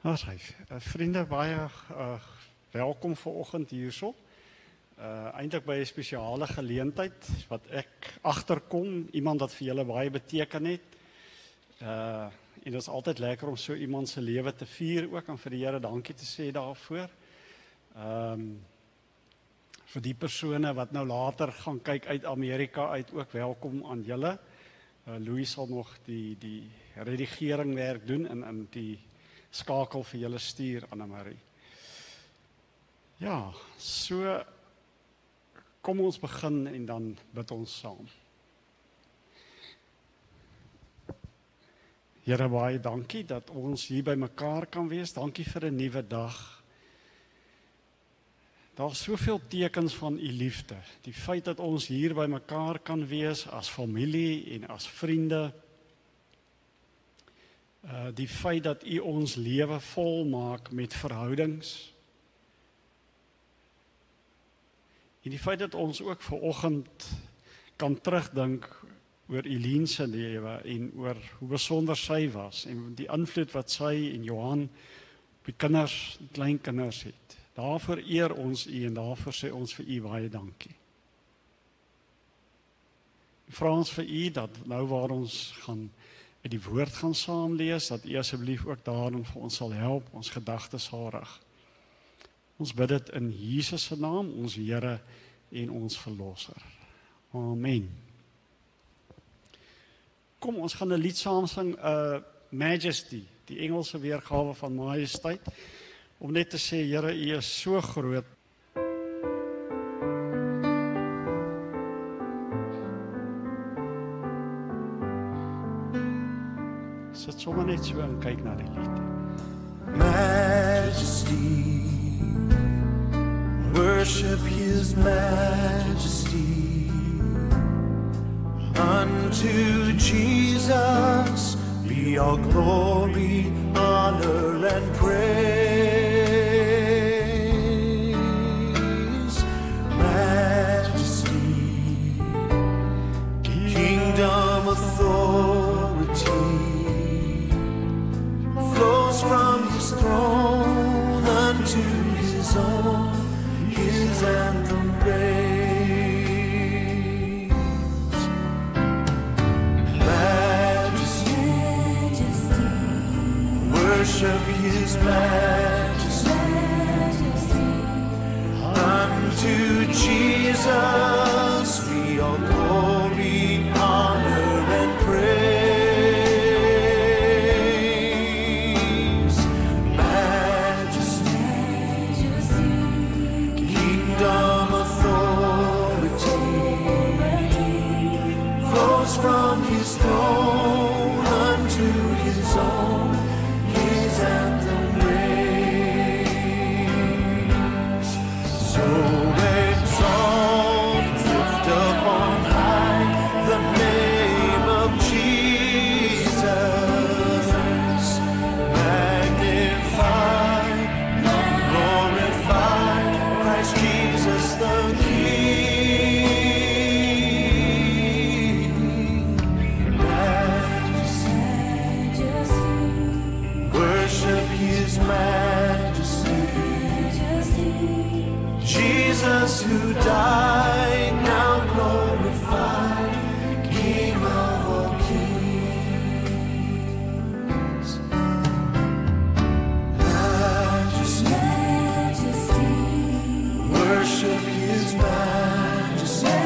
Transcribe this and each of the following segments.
Vriende, baie welkom vanoggend hierso. Eintlik by 'n spesiale geleentheid wat ek agterkom, iemand wat vir julle baie beteken het. En dit is altyd lekker om so iemand se lewe te vier ook en vir die Here dankie te sê daarvoor. Vir die persone wat nou later gaan kyk uit Amerika uit, ook welkom aan julle. Louis sal nog die redigeringwerk doen en die skakel vir julle stuur, Anne-Marie. Ja, so kom ons begin en dan bid ons saam. Here, baie dankie dat ons hier by mekaar kan wees. Dankie vir 'n nuwe dag. Daar's soveel tekens van u liefde. Die feit dat ons hier by mekaar kan wees as familie en as vriende. Die feit dat u ons lewe vol maak met verhoudings. En die feit dat ons ook vanoggend kan terugdink oor Eileen se lewe en oor hoe besonder sy was en die invloed wat sy en Johan op die kinders, kleinkinders het. Daarvoor eer ons u en daarvoor sê ons vir u baie dankie. Vra ons vir u dat nou waar ons gaan uit die woord gaan saam lees, dat u asseblief ook daarin vir ons sal help, ons gedagtes sal rig. Ons bid dit in Jesus se naam, ons Here en ons Verlosser. Amen. Kom, ons gaan 'n lied saam sing, Majesty, die Engelse weergawe van Majesteit, om net te sê, Here, u is so groot. Sit sommer net so en kyk na die lied. Majesty, worship his majesty. Unto Jesus be all glory, honor, and praise. Majesty, kingdom, authority, flows from his throne unto his own, his anthem praise. Majesty, worship his majesty. Unto Jesus be all glory, honor, and praise. Majesty, kingdom, authority, flows from his throne unto his own, his anthem raise. So exalt, lift up on high the name of Jesus. Magnify, glorify Christ Jesus the King. Majesty, worship his majesty. Jesus who died, now glorified, King of all kings. Majesty, worship his majesty.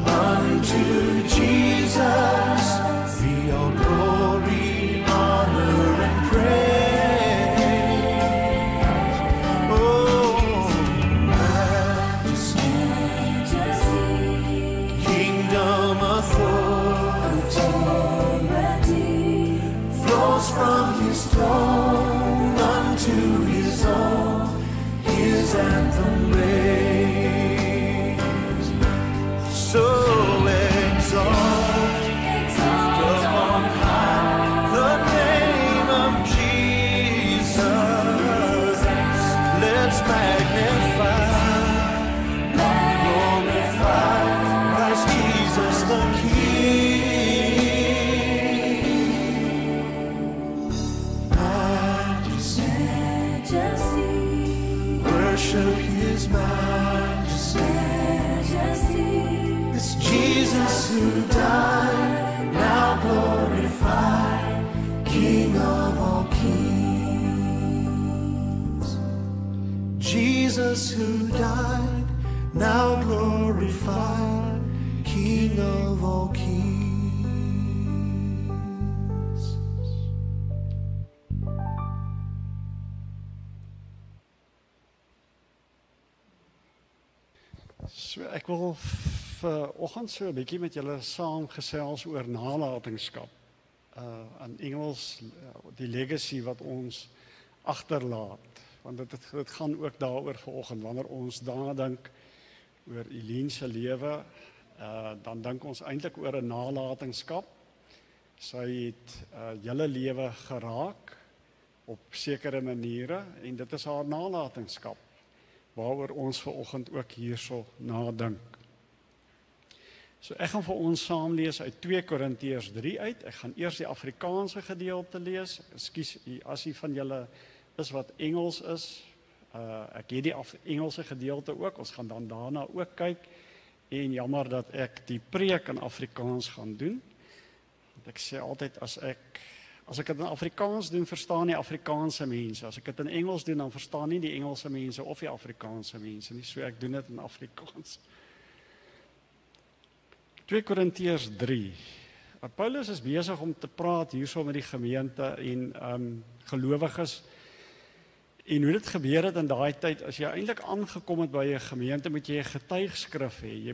Unto Jesus be all glory, honor, and praise. Oh, majesty, kingdom, authority, flows from his throne unto his own, his anthem raise. So exalt, lift up on high the name of Jesus. Let's magnify, glorify Christ Jesus the King. died, now glorified, King of all kings. Jesus who died, now glorified, King of all kings. So ek wil vanoggend so 'n bietjie met julle saam gesels oor nalatenskap. In Engels die legacy wat ons agterlaat. Want dit gaan ook daaroor vanoggend wanneer ons daarna dink oor Eileen se lewe, dan dink ons eintlik oor 'n nalatenskap. Sy het julle lewe geraak op sekere maniere en dit is haar nalatenskap waaroor ons vanoggend ook hierso nadink. So ek gaan vir ons saam lees uit 2 Korintiërs 3 uit. Ek gaan eers die Afrikaanse gedeelte lees. Ekskuus as jy van julle is wat Engels is. Ek het die Engelse gedeelte ook. Ons gaan dan daarna ook kyk. En jammer dat ek die preek in Afrikaans gaan doen. Want ek sê altyd as ek dit in Afrikaans doen, verstaan die Afrikaanse mense. As ek dit in Engels doen, dan verstaan nie die Engelse mense of die Afrikaanse mense nie. So ek doen dit in Afrikaans. 2 Korintiërs 3. Paulus is besig om te praat hierso met die gemeente en gelowiges. En hoe dit gebeur het in daai tyd, as jy eintlik aangekom het by 'n gemeente, moet jy 'n getuigskrif hê.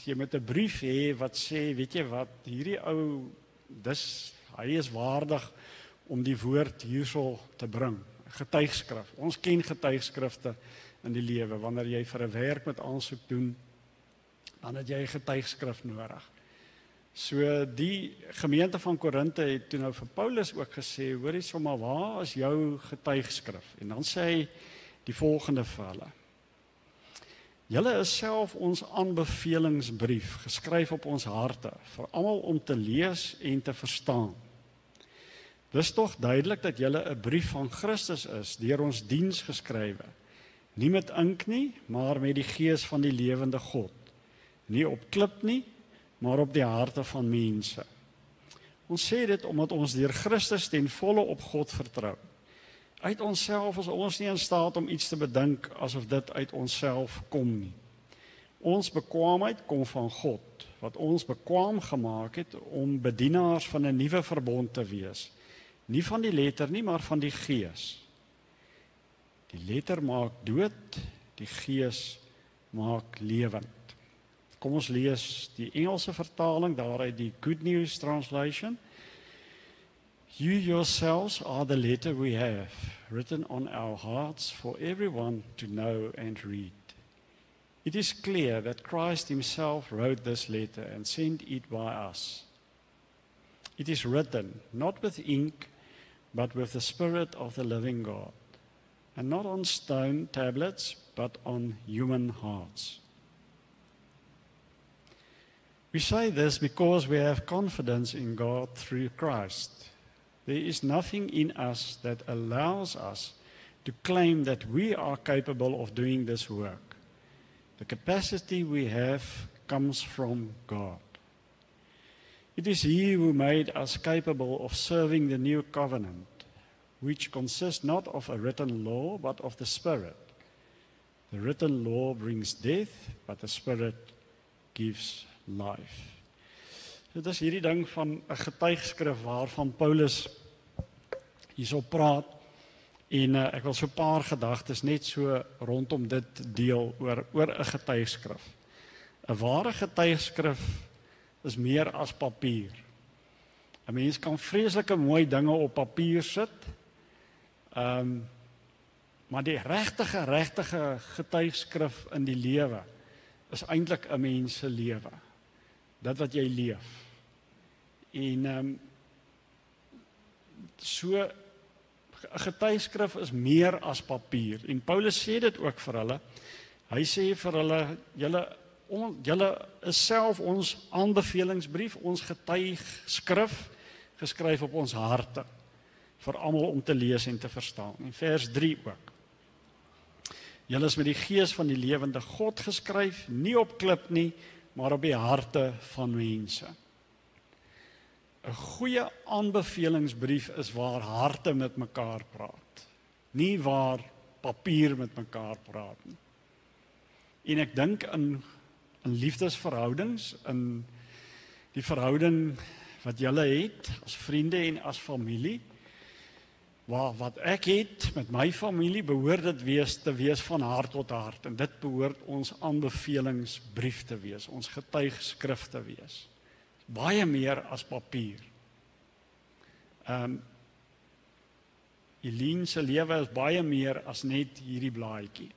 Jy moet 'n brief hê wat sê, weet jy wat, hierdie ou, hy is waardig om die woord hierso te bring. Getuigskrif. Ons ken getuigskrifte in die lewe. Wanneer jy vir 'n werk met aansoek doen, dan het jy 'n getuigskrif nodig. So die gemeente van Korinthe het toe nou vir Paulus ook gesê, hoorie sommer, waar is jou getuigskrif? En dan sê hy die volgende vir hulle. Julle is self ons aanbevelingsbrief, geskryf op ons harte, vir almal om te lees en te verstaan. Dis tog duidelik dat julle 'n brief van Christus is, deur ons diens geskrywe. Nie met ink nie, maar met die gees van die lewende God. Nie op klip nie, maar op die harte van mense. Ons sê dit omdat ons deur Christus ten volle op God vertrou. Uit onsself is ons nie in staat om iets te bedink asof dit uit onsself kom nie. Ons bekwaamheid kom van God, wat ons bekwaam gemaak het om bedienaars van 'n nuwe verbond te wees. Nie van die letter nie, maar van die gees. Die letter maak dood, die gees maak lewend. Kom ons lees die Engelse vertaling daaruit, die Good News Translation. You yourselves are the letter we have, written on our hearts for everyone to know and read. It is clear that Christ himself wrote this letter and sent it by us. It is written, not with ink, but with the Spirit of the living God, and not on stone tablets, but on human hearts. We say this because we have confidence in God through Christ. There is nothing in us that allows us to claim that we are capable of doing this work. The capacity we have comes from God. It is He who made us capable of serving the new covenant, which consists not of a written law, but of the Spirit. The written law brings death, but the Spirit gives life. Dit is hierdie ding van 'n getuigskrif waarvan Paulus hierso praat en ek wil so 'n paar gedagtes net so rondom dit deel oor 'n getuigskrif. 'n Ware getuigskrif is meer as papier. 'n Mens kan vreeslike mooi dinge op papier sit. Maar die regtige getuigskrif in die lewe is eintlik 'n mens se lewe. Dit wat jy leef. En so 'n getuigskrif is meer as papier. En Paulus sê dit ook vir hulle. Hy sê vir hulle, julle is self ons aanbevelingsbrief, ons getuigskrif, geskryf op ons harte, vir almal om te lees en te verstaan. En vers 3 ook. Julle is met die gees van die lewende God geskryf, nie op klip nie, maar op die harte van mense. 'n goeie aanbevelingsbrief is waar harte met mekaar praat, nie waar papier met mekaar praat nie. En ek dink in liefdesverhoudings, in die verhouding wat julle het as vriende en as familie, wat ek het met my familie, behoort dit te wees van hart tot hart, en dit behoort ons aanbevelingsbrief te wees, ons getuigskrif te wees. Baie meer as papier. Eileen se lewe is baie meer as net hierdie blaadjie.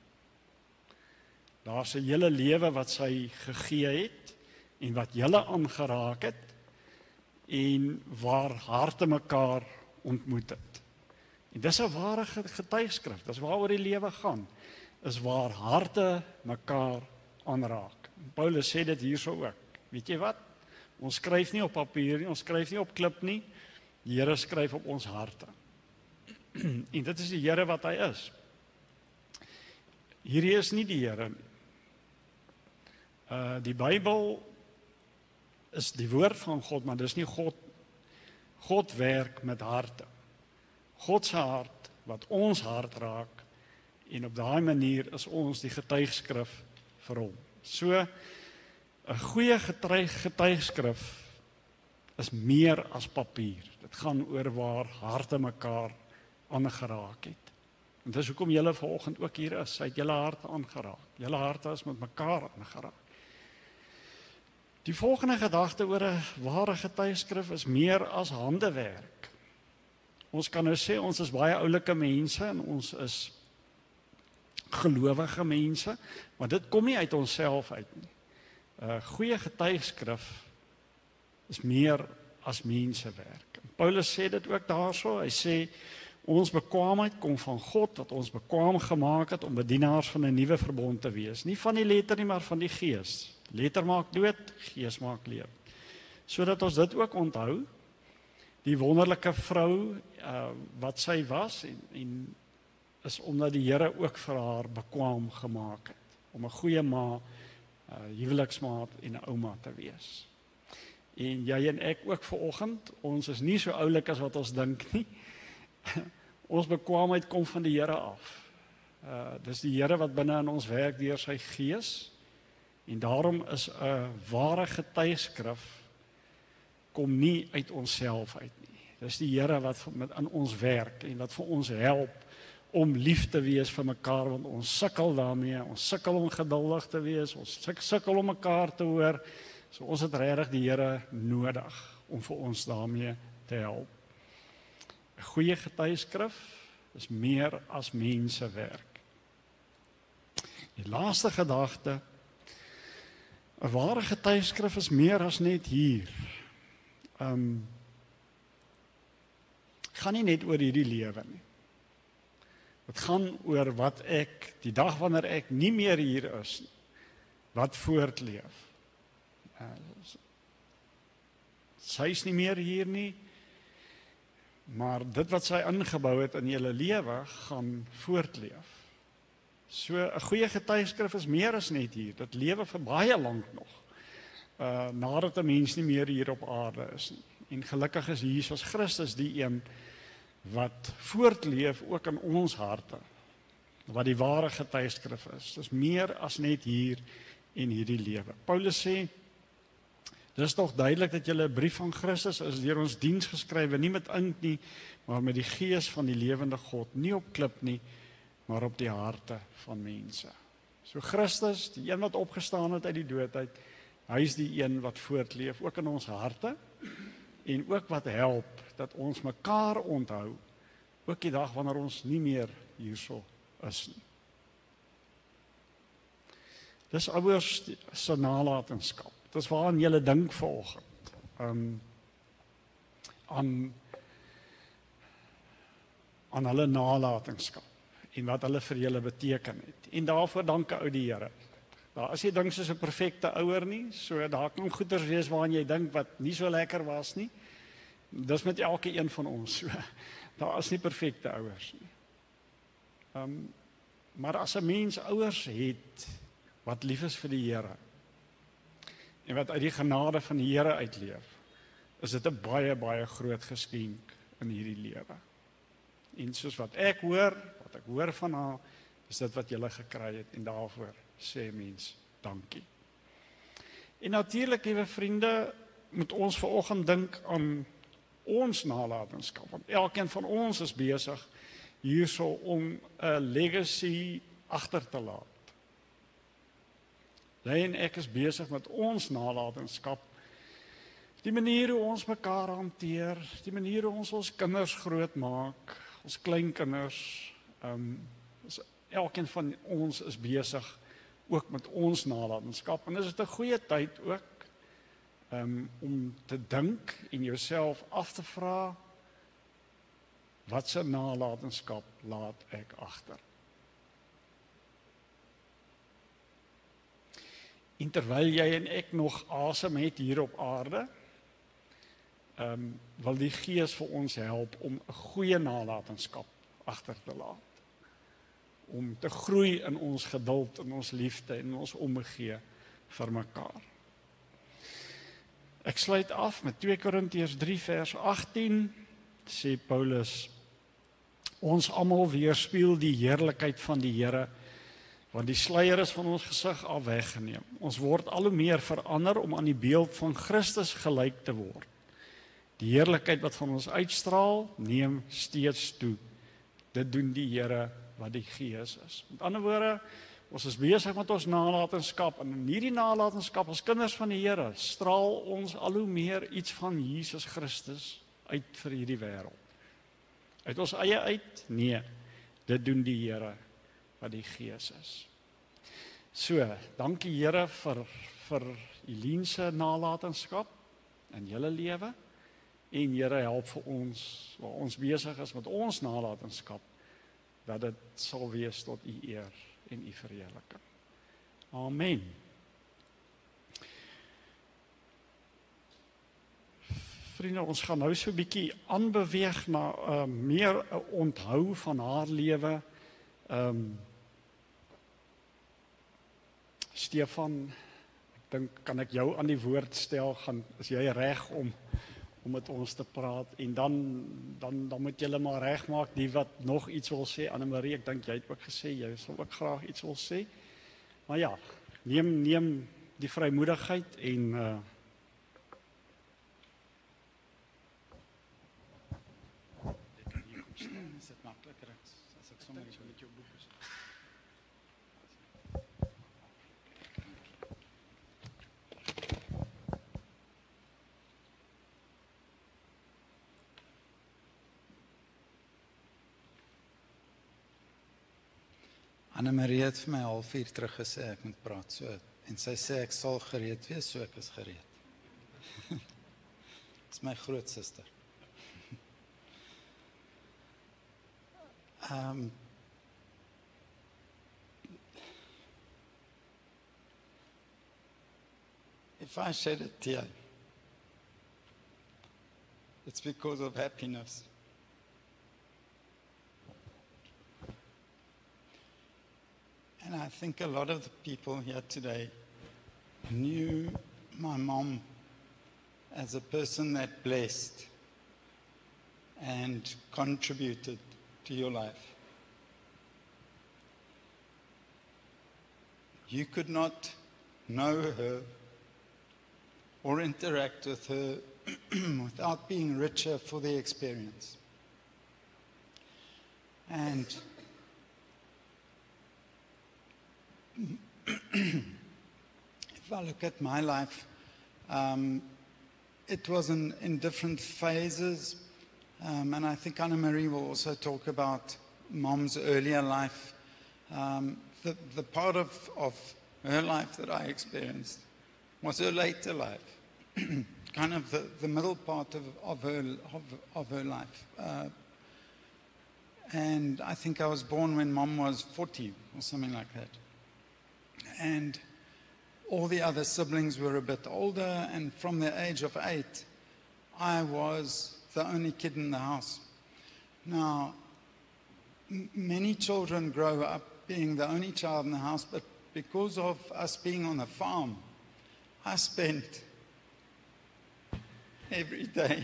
Daar's 'n hele lewe wat sy gegee het en wat julle aangeraak het en waar harte mekaar ontmoet het. En dis 'n ware getuigskrif. Dis waaroor die lewe gaan. Is waar harte mekaar aanraak. Paulus sê dit hierso ook. Weet jy wat? Ons skryf nie op papier nie, ons skryf nie op klip nie. Die Here skryf op ons harte. En dit is die Here wat hy is. Hierdie is nie die Here nie. Die Bybel is die woord van God, maar dis nie God. God werk met harte. God se hart wat ons hart raak, en op daai manier is ons die getuigskrif vir hom. So 'n goeie getuigskrif is meer as papier. Dit gaan oor waar harte mekaar aangeraak het. En dis hoekom julle vanoggend ook hier is. Hy het julle harte aangeraak. Julle harte is met mekaar aangeraak. Die volgende gedagte oor 'n ware getuigskrif is meer as handewerk. Ons kan nou sê ons is baie oulike mense en ons is gelowige mense, maar dit kom nie uit onsself uit nie. 'n Goeie getuigskrif is meer as mensewerk. Paulus sê dit ook daarso. Hy sê ons bekwaamheid kom van God wat ons bekwaam gemaak het om bedienaars van 'n nuwe verbond te wees. Nie van die letter nie, maar van die gees. Letter maak dood, gees maak lewe. Sodat ons dit ook onthou. Die wonderlike vrou wat sy was en is omdat die Here ook vir haar bekwaam gemaak het om 'n goeie ma, huweliksmaat en 'n ouma te wees. En jy en ek ook vanoggend, ons is nie so oulik as wat ons dink nie. Ons bekwaamheid kom van die Here af. Dis die Here wat binne in ons werk deur sy gees. En daarom is 'n ware getuigskrif kom nie uit onsself uit nie. Dis die Here wat met in ons werk en wat vir ons help om lief te wees vir mekaar, want ons sukkel daarmee. Ons sukkel om geduldig te wees, ons sukkel om mekaar te hoor. So ons het regtig die Here nodig om vir ons daarmee te help. 'n Goeie getuigskrif is meer as mensewerk. Die laaste gedagte, 'n ware getuigskrif is meer as net hier. Gaan nie net oor hierdie lewe nie. Dit gaan oor wat ek, die dag wanneer ek nie meer hier is nie, wat voortleef. Sy is nie meer hier nie, maar dit wat sy ingebou het in julle lewe gaan voortleef. So 'n goeie getuigskrif is meer as net hier. Dit lewe vir baie lank nog. Nadat 'n mens nie meer hier op aarde is nie. En gelukkig is Jesus Christus die een wat voortleef ook in ons harte. Wat die ware getuigskrif is. Dit is meer as net hier en hierdie lewe. Paulus sê, dis tog duidelik dat julle 'n brief van Christus is deur ons diens geskrywe, nie met inkt nie, maar met die gees van die lewende God, nie op klip nie, maar op die harte van mense. So Christus, die een wat opgestaan het uit die dood uit, hy is die een wat voortleef, ook in ons harte, en ook wat help, dat ons mekaar onthou, ook die dag wanneer ons nie meer hierso is nie. Dis ouers se nalatenskap. Dis waaraan julle dink vanoggend. Aan hulle nalatenskap en wat hulle vir julle beteken het. En daarvoor dank ou die Here. Daar is nie ding soos 'n perfekte ouer nie, so daar kan goeders wees waaraan jy dink wat nie so lekker was nie. Dis met elke een van ons. So, daar is nie perfekte ouers nie. Maar as 'n mens ouers het wat lief is vir die Here en wat uit die genade van die Here uitleef, is dit 'n baie, baie groot geskenk in hierdie lewe. En soos wat ek hoor van haar, is dit wat jy gekry het, en daarvoor sê mens dankie. En natuurlik, liewe vriende, moet ons vanoggend dink aan ons nalatenskap, want elkeen van ons is besig hierso om 'n legacy agter te laat. Jy en ek is besig met ons nalatenskap, die manier hoe ons mekaar hanteer, die manier hoe ons kinders grootmaak, ons kleinkinders, elkeen van ons is besig ook met ons nalatenskap, en is dit 'n goeie tyd ook om te dink en jouself af te vra, wat se nalatenskap laat ek agter? En terwyl jy en ek nog asem het hier op aarde, wil die Gees vir ons help om 'n goeie nalatenskap agter te laat. Om te groei in ons geduld, in ons liefde en ons omgee vir mekaar. Ek sluit af met 2 Korintiërs 3 vers 18, sê Paulus, ons almal weerspieël die heerlikheid van die Here, want die sluier is van ons gesig af weggeneem. Ons word al hoe meer verander om aan die beeld van Christus gelyk te word. Die heerlikheid wat van ons uitstraal, neem steeds toe. Dit doen die Here wat die Gees is. Met ander woorde, ons is besig met ons nalatenskap, en in hierdie nalatenskap as kinders van die Here straal ons al hoe meer iets van Jesus Christus uit vir hierdie wêreld. Uit ons eie uit? Nee, dit doen die Here wat die Gees is. So, dankie Here vir Eileen se nalatenskap in julle lewe, en Here help vir ons, waar ons besig is met ons nalatenskap, dat dit sal wees tot u eer en u verheerliking. Amen. Vriende, ons gaan nou so 'n bietjie aanbeweeg na meer 'n onthou van haar lewe. Stefan, ek dink, kan ek jou aan die woord stel, is jy reg om met ons te praat, en dan moet julle maar regmaak die wat nog iets wil sê. Annemarie, ek dink jy het ook gesê jy sal ook graag iets wil sê. Maar ja, neem die vrymoedigheid en is dit makliker as ek sommer so met jou boek is. Annemarie het vir my 3:30 terug gesê ek moet praat, so, en sy sê ek sal gereed wees, so ek is gereed. Dis my grootsuster. If I shed a tear, it's because of happiness. And I think a lot of the people here today knew my mom as a person that blessed and contributed to your life. You could not know her or interact with her without being richer for the experience. And if I look at my life, it was in different phases, and I think Annemarie will also talk about Mom's earlier life. The part of her life that I experienced was her later life, kind of the middle part of her life. And I think I was born when Mom was 40 or something like that. And all the other siblings were a bit older, and from the age of 8, I was the only kid in the house. Now, many children grow up being the only child in the house, but because of us being on a farm, I spent every day.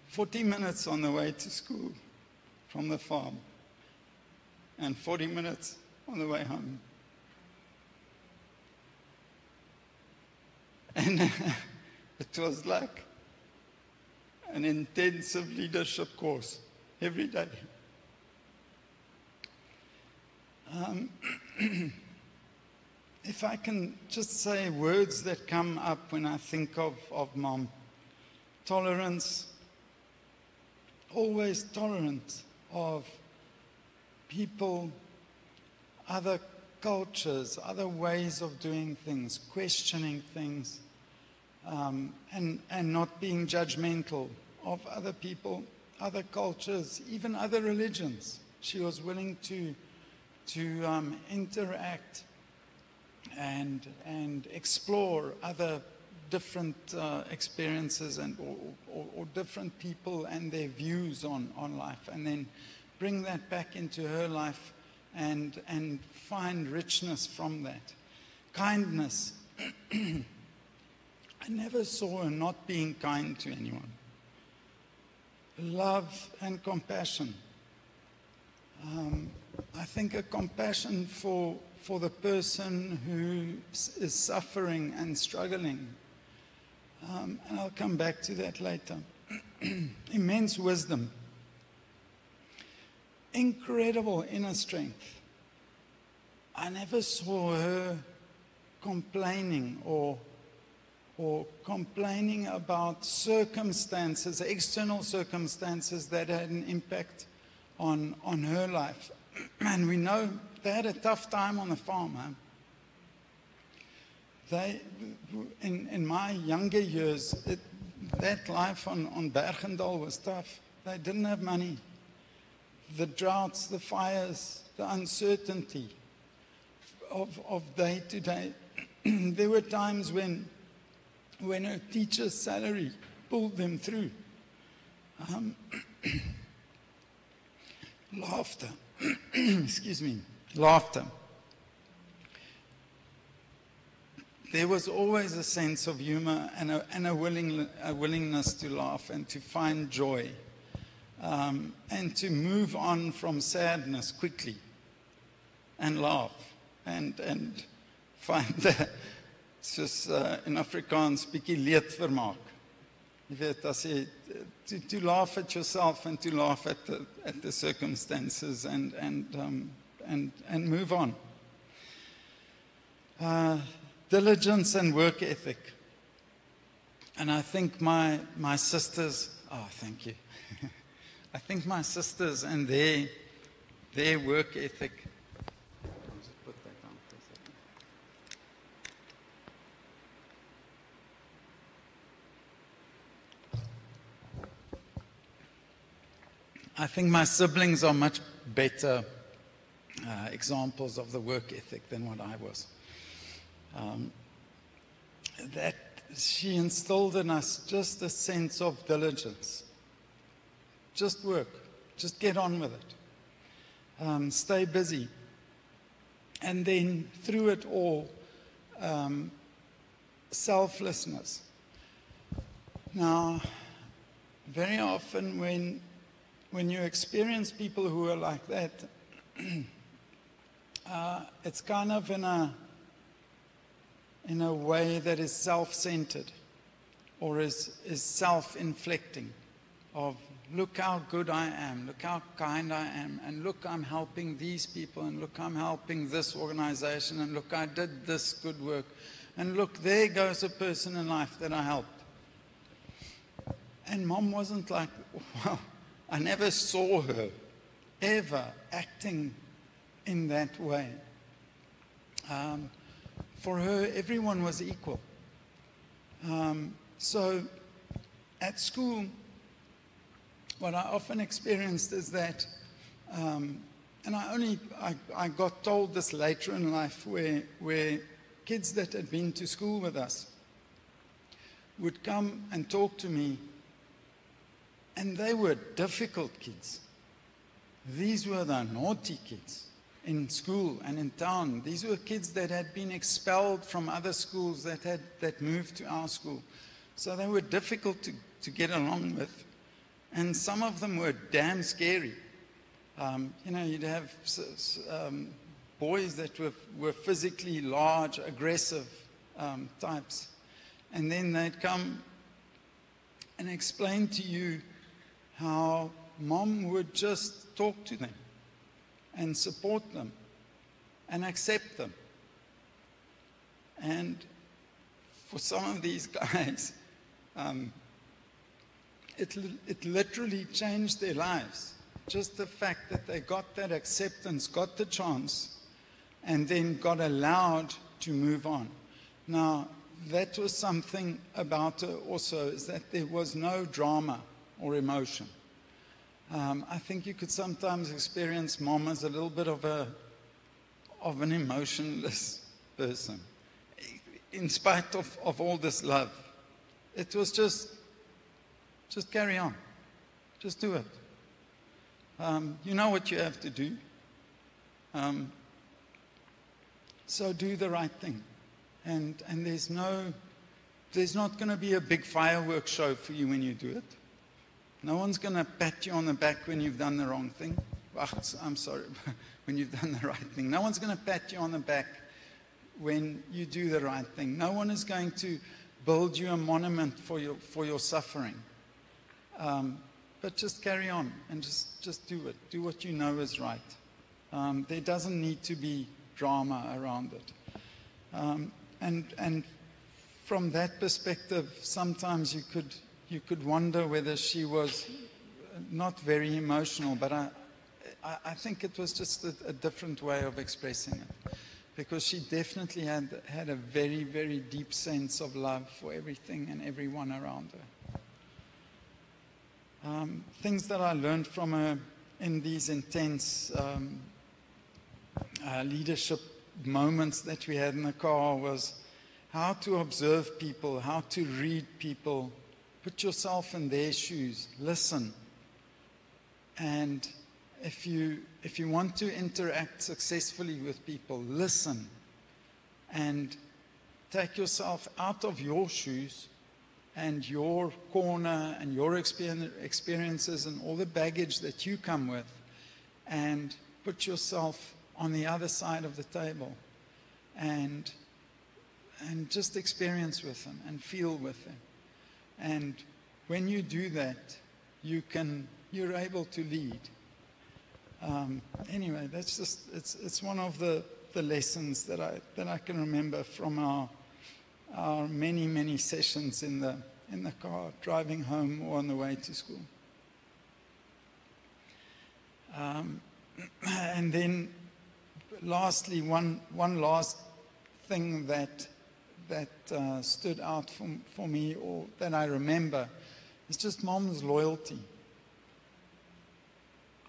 40 minutes on the way to school from the farm, and 40 minutes on the way home. And it was like an intensive leadership course every day. If I can just say words that come up when I think of Mom. Tolerance, always tolerant of people, other cultures, other ways of doing things, questioning things, and not being judgmental of other people, other cultures, even other religions. She was willing to interact and explore other different experiences or different people and their views on life, and then bring that back into her life and find richness from that. Kindness. I never saw her not being kind to anyone. Love and compassion. I think a compassion for the person who is suffering and struggling. And I'll come back to that later. Immense wisdom. Incredible inner strength. I never saw her complaining or complaining about circumstances, external circumstances that had an impact on her life. And we know they had a tough time on the farm. They, in my younger years, that life on Bergendal was tough. They didn't have money. The droughts, the fires, the uncertainty of day to day. There were times when a teacher's salary pulled them through. Laughter. Excuse me. Laughter. There was always a sense of humor and a willingness to laugh and to find joy, and to move on from sadness quickly and laugh and find that, soos in Afrikaans, bietjie leedvermaak. Jy weet, as jy to laugh at yourself and to laugh at the circumstances and move on. Diligence and work ethic. And I think my sisters, oh, thank you. I think my sisters and their work ethic. I'll just put that down for a second. I think my siblings are much better examples of the work ethic than what I was. That she instilled in us just a sense of diligence. Just work. Just get on with it. Stay busy. And then through it all, selflessness. Now, very often when you experience people who are like that, it's kind of in a way that is self-centered or is self-inflicting of, look how good I am, look how kind I am, and look, I'm helping these people, and look, I'm helping this organization, and look, I did this good work, and look, there goes a person in life that I helped. And Mom wasn't like, well, I never saw her ever acting in that way. For her, everyone was equal. So at school, what I often experienced is that, and I got told this later in life, where kids that had been to school with us would come and talk to me, and they were difficult kids. These were the naughty kids in school and in town. These were kids that had been expelled from other schools that moved to our school. So they were difficult to get along with. And some of them were damn scary. You'd have boys that were physically large, aggressive types. And then they'd come and explain to you how mom would just talk to them and support them and accept them. And for some of these guys, it literally changed their lives. Just the fact that they got that acceptance, got the chance, and then got allowed to move on. Now, that was something about her also, is that there was no drama or emotion. I think you could sometimes experience mom as a little bit of an emotionless person, in spite of all this love. It was just carry on. Just do it. You know what you have to do. So do the right thing. And there's not going to be a big fireworks show for you when you do it. No one's going to pat you on the back when you've done the wrong thing. I'm sorry, when you've done the right thing. No one's going to pat you on the back when you do the right thing. No one is going to build you a monument for your suffering. But just carry on and just do it. Do what you know is right. There doesn't need to be drama around it. And from that perspective, sometimes you could wonder whether she was not very emotional, but I think it was just a different way of expressing it, because she definitely had a very, very deep sense of love for everything and everyone around her. Things that I learned from her in these intense leadership moments that we had in the car was how to observe people, how to read people, put yourself in their shoes, listen. And if you want to interact successfully with people, listen and take yourself out of your shoes and your corner and your experiences and all the baggage that you come with, and put yourself on the other side of the table and just experience with them and feel with them. And when you do that, you're able to lead. Anyway, that's just it's one of the lessons that I can remember from our many sessions in the car, driving home or on the way to school. And then, lastly, one last thing that stood out for me, or that I remember, is just mom's loyalty.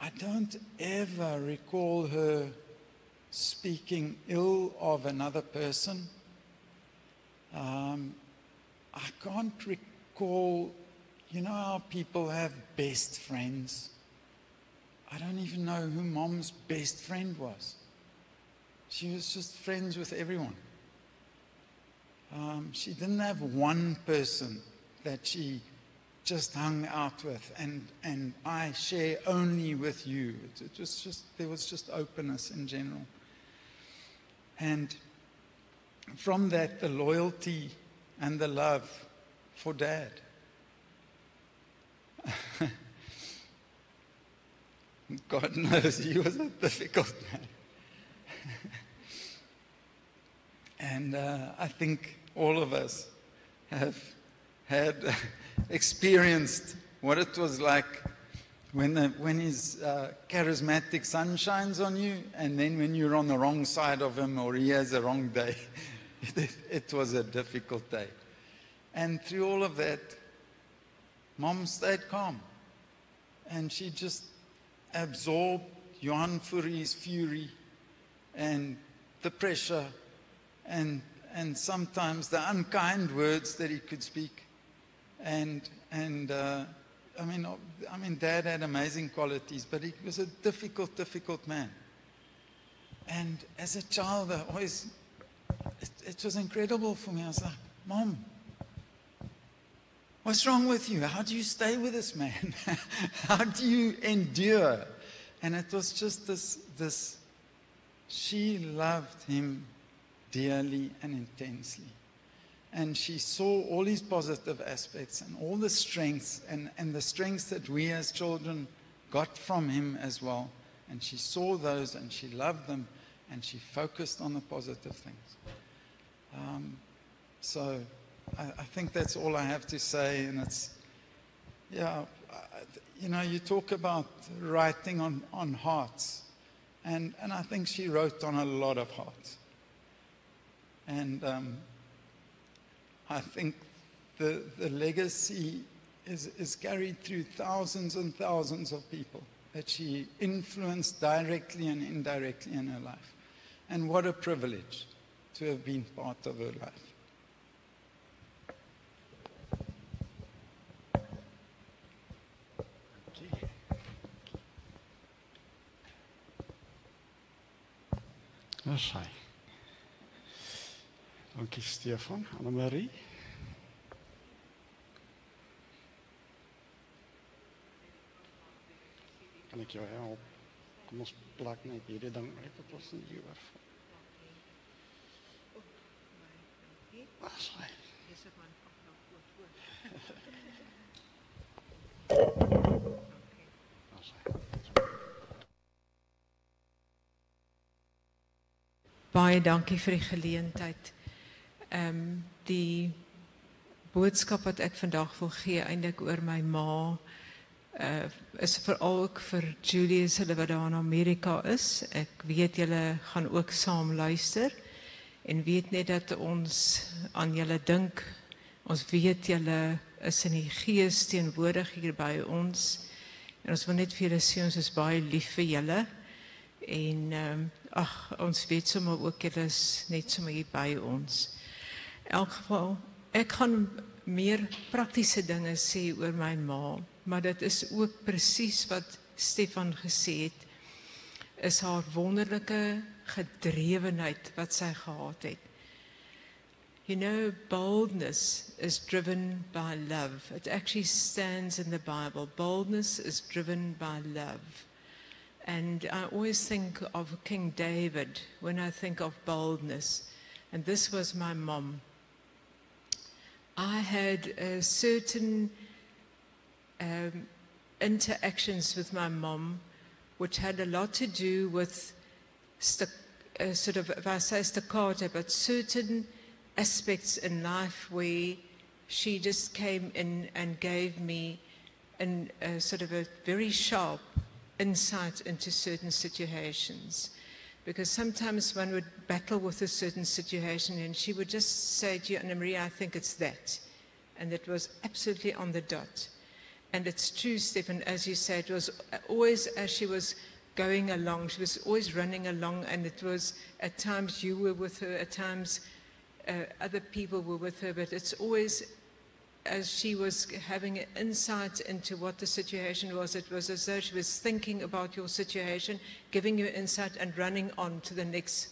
I don't ever recall her speaking ill of another person. I can't recall, you know how people have best friends? I don't even know who mom's best friend was. She was just friends with everyone. She didn't have one person that she just hung out with and I share only with you. It was just, there was just openness in general. And from that, the loyalty and the love for Dad. God knows he was a difficult man. And I think all of us have had experienced what it was like when his charismatic sun shines on you, and then when you're on the wrong side of him or he has a wrong day. It was a difficult day. And through all of that, Mom stayed calm. And she just absorbed Johan Furey's fury and the pressure and sometimes the unkind words that he could speak. I mean, Dad had amazing qualities, but he was a difficult man. And as a child, it was incredible for me. I was like, Mom, what's wrong with you? How do you stay with this man? How do you endure? And it was just this, she loved him dearly and intensely. And she saw all his positive aspects and all the strengths and the strengths that we as children got from him as well. And she saw those and she loved them and she focused on the positive things. So I think that's all I have to say. And it's, yeah, you know, you talk about writing on hearts. And I think she wrote on a lot of hearts. And I think the legacy is carried through thousands and thousands of people that she influenced directly and indirectly in her life. And what a privilege to have been part of her life. Dis hy. Dankie Stefan. Annemarie. Kan ek jou help? Kom ons plak net hierdie ding uit dat ons nie hier oorval. Dis hy. Baie dankie vir die geleentheid. Die boodskap wat ek vandag wil gee eintlik oor my ma is veral ook vir Julius hulle wat daar in Amerika is. Ek weet julle gaan ook saam luister en weet net dat ons aan julle dink. Ons weet julle is in die gees teenwoordig hier by ons. En ons wil net vir julle sê ons is baie lief vir julle. En ons weet sommer ook julle is net sommer hier by ons. In elk geval, ek gaan meer praktiese dinge sê oor my ma, maar dit is ook presies wat Stefan gesê het, is haar wonderlike gedrewenheid wat sy gehad het. You know, boldness is driven by love. It actually stands in the Bible. Boldness is driven by love. And I always think of King David when I think of boldness. And this was my mom. I had certain interactions with my mom which had a lot to do with sort of, if I say staccato, but certain aspects in life where she just came in and gave me sort of a very sharp insight into certain situations. Because sometimes one would battle with a certain situation and she would just say to you, Annemarie, I think it's that. And it was absolutely on the dot. And it's true, Stefan, as you say, it was always as she was going along, she was always running along, and it was at times you were with her, at times other people were with her, but it's always as she was having an insight into what the situation was, it was as though she was thinking about your situation, giving you insight and running on to the next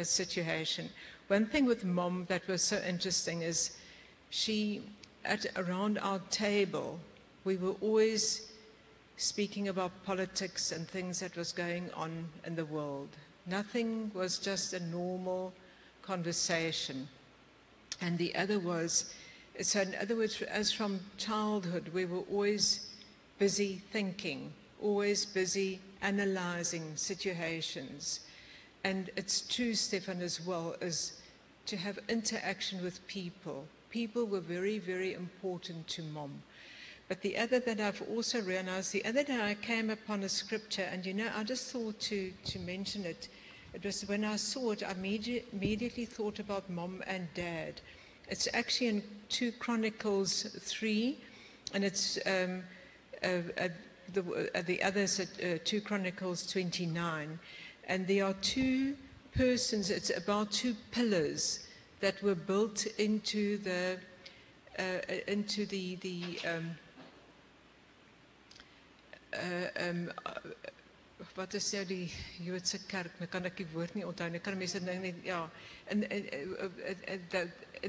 situation. One thing with Mom that was so interesting is around our table, we were always speaking about politics and things that was going on in the world. Nothing was just a normal conversation. And the other was, so in other words, as from childhood, we were always busy thinking, always busy analyzing situations. And it's true, Stefan, as well, as to have interaction with people. People were very, very important to Mom. But the other that I've also realized, the other day I came upon a scripture, and you know, I just thought to mention it. It was when I saw it, I immediately thought about Mom and Dad. It's actually in 2 Chronicles 3, and it's the others at 2 Chronicles 29. And there are 2 persons, it's about 2 pillars that were built into the wat is nou die Joodse kerk? Nou kan ek die woord nie onthou nie. Kan mense nou net ja, in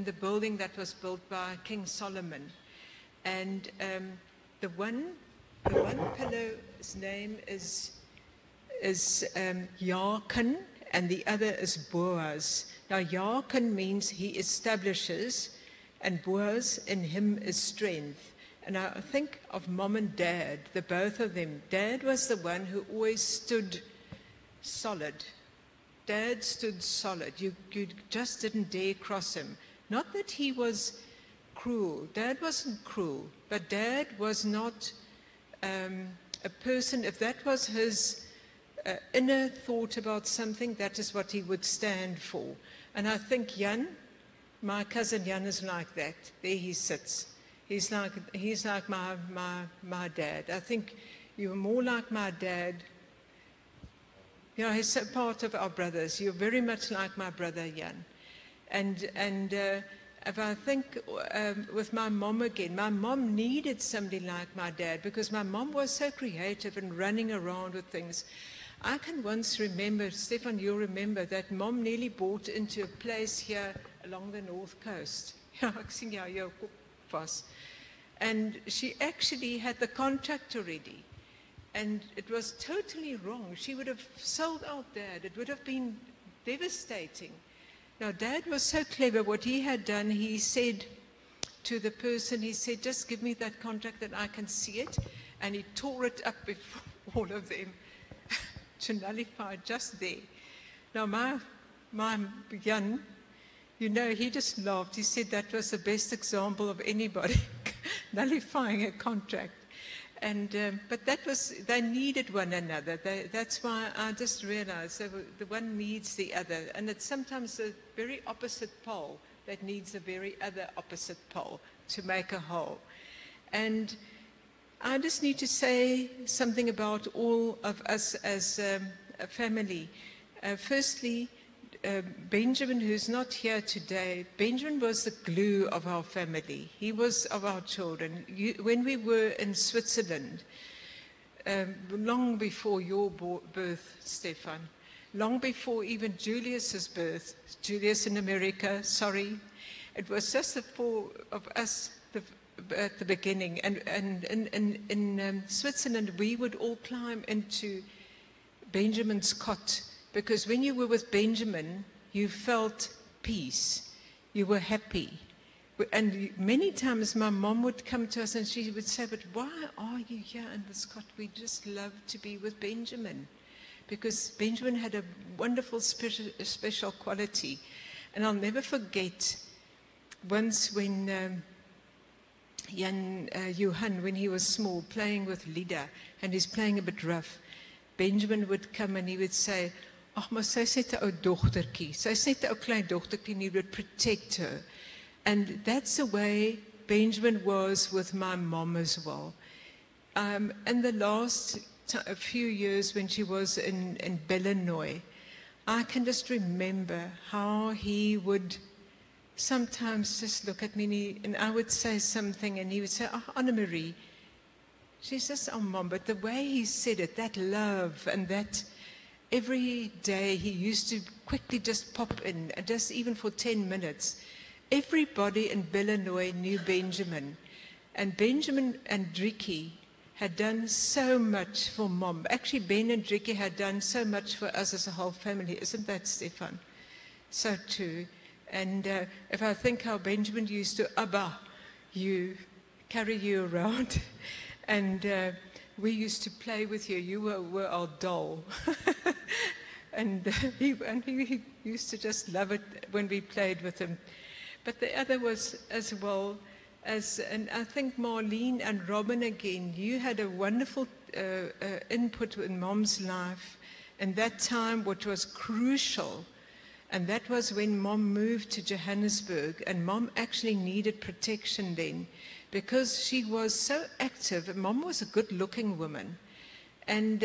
the building that was built by King Solomon. And the one pillow's name is Jachin, and the other is Boaz. Now Jachin means he establishes, and Boaz, in him is strength. And I think of Mom and Dad, the both of them. Dad was the one who always stood solid. Dad stood solid. You just didn't dare cross him. Not that he was cruel. Dad wasn't cruel, but Dad was not a person, if that was his inner thought about something, that is what he would stand for. And I think Jan, my cousin Jan, is like that. There he sits. He's like my dad. I think you're more like my dad. You know, he's a part of our brothers. You're very much like my brother Jan. And if I think with my mom again, my mom needed somebody like my dad because my mom was so creative and running around with things. I can once remember, Stefan, you'll remember, that Mom nearly bought into a place here along the north coast. Ja, ek sien jou kop vas. And she actually had the contract already. And it was totally wrong. She would have sold out Dad. It would have been devastating. Now, Dad was so clever. What he had done, he said to the person, he said, just give me that contract that I can see it. And he tore it up before all of them to nullify just there. Now, my Jan, you know, he just laughed. He said that was the best example of anybody nullifying a contract. And, but that was, they needed one another. That's why I just realized that the one needs the other. And it's sometimes a very opposite pole that needs a very other opposite pole to make a whole. And I just need to say something about all of us as a family. Firstly, Benjamin, who's not here today, Benjamin was the glue of our family. He was of our children. When we were in Switzerland, long before your birth, Stefan, long before even Julius's birth, Julius in America, sorry, it was just the four of us at the beginning. And in Switzerland, we would all climb into Benjamin's cot, because when you were with Benjamin, you felt peace. You were happy. And many times my mom would come to us and she would say, but why are you here in this cot? We just love to be with Benjamin. Because Benjamin had a wonderful special quality. And I'll never forget once when Johan, when he was small, playing with Lida, and he's playing a bit rough, Benjamin would come and he would say, ag, maar sy is net 'n ou dogtertjie. Sy is net 'n ou klein dogtertjie, and he would protect her. And that's the way Benjamin was with my mom as well. And the last a few years when she was in Bellenoy, I can just remember how he would sometimes just look at me and I would say something and he would say, oh, Anne-Marie, she's just our mom. But the way he said it, that love and that every day he used to quickly just pop in, just even for 10 minutes. Everybody in Bellenoy knew Benjamin. And Benjamin and Ricky had done so much for Mom. Actually, Ben and Ricky had done so much for us as a whole family. Isn't that, Stefan? So too. And if I think how Benjamin used to carry you around, and we used to play with you. You were our doll. and he used to just love it when we played with him. But the other was as well as, and I think Marlene and Robin again, you had a wonderful input in Mom's life. And that time, what was crucial, and that was when Mom moved to Johannesburg, and Mom actually needed protection then, because she was so active. Mom was a good-looking woman, and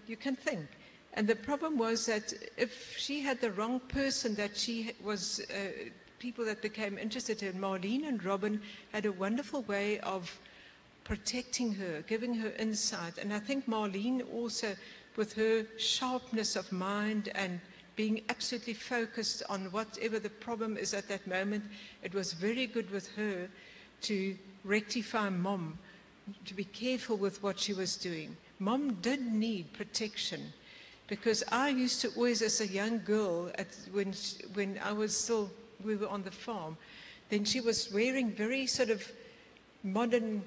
you can think. And the problem was that if she had the wrong person, that she was people that became interested in. Marlene and Robin had a wonderful way of protecting her, giving her insight. And I think Marlene also with her sharpness of mind and being absolutely focused on whatever the problem is at that moment, it was very good with her to rectify Mom, to be careful with what she was doing. Mom did need protection, because I used to always, as a young girl, when we were on the farm, then she was wearing very sort of modern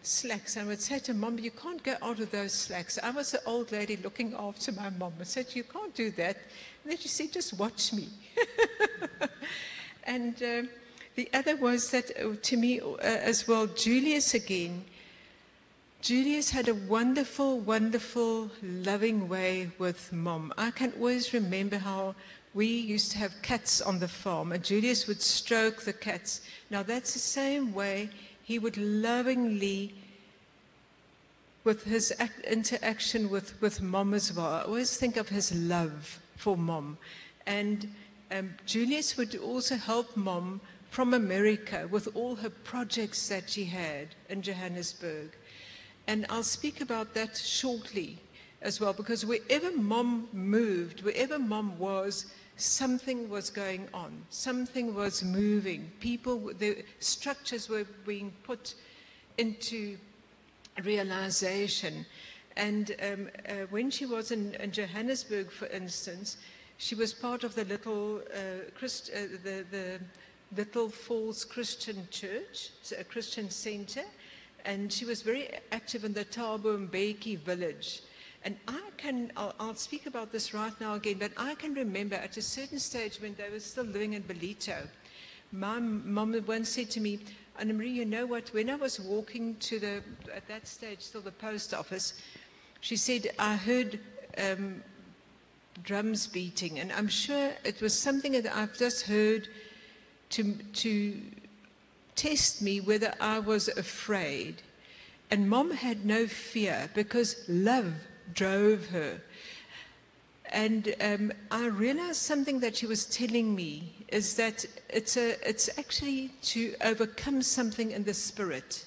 slacks. I would say to Mom, you can't go out of those slacks. I was an old lady looking after my mom. I said, you can't do that. And then she said, just watch me. And the other was that, to me as well, Julius again. Julius had a wonderful, wonderful, loving way with Mom. I can always remember how we used to have cats on the farm, and Julius would stroke the cats. Now that's the same way he would lovingly, with his interaction with Mom as well. I always think of his love for Mom. And Julius would also help Mom from America with all her projects that she had in Johannesburg. And I'll speak about that shortly as well, because wherever Mom moved, wherever Mom was, something was going on. Something was moving. The structures were being put into realization. And when she was in Johannesburg, for instance, she was part of the Little Falls Christian Church, a Christian center. And she was very active in the Thabo Mbeki village. And I'll speak about this right now again, but I can remember at a certain stage when they were still living in Belito, my mom once said to me, Anna Marie, you know what, when I was walking to at that stage, still the post office, she said, I heard drums beating, and I'm sure it was something that I've just heard to test me whether I was afraid. And Mom had no fear because love drove her. And I realized something that she was telling me is that it's actually to overcome something in the spirit,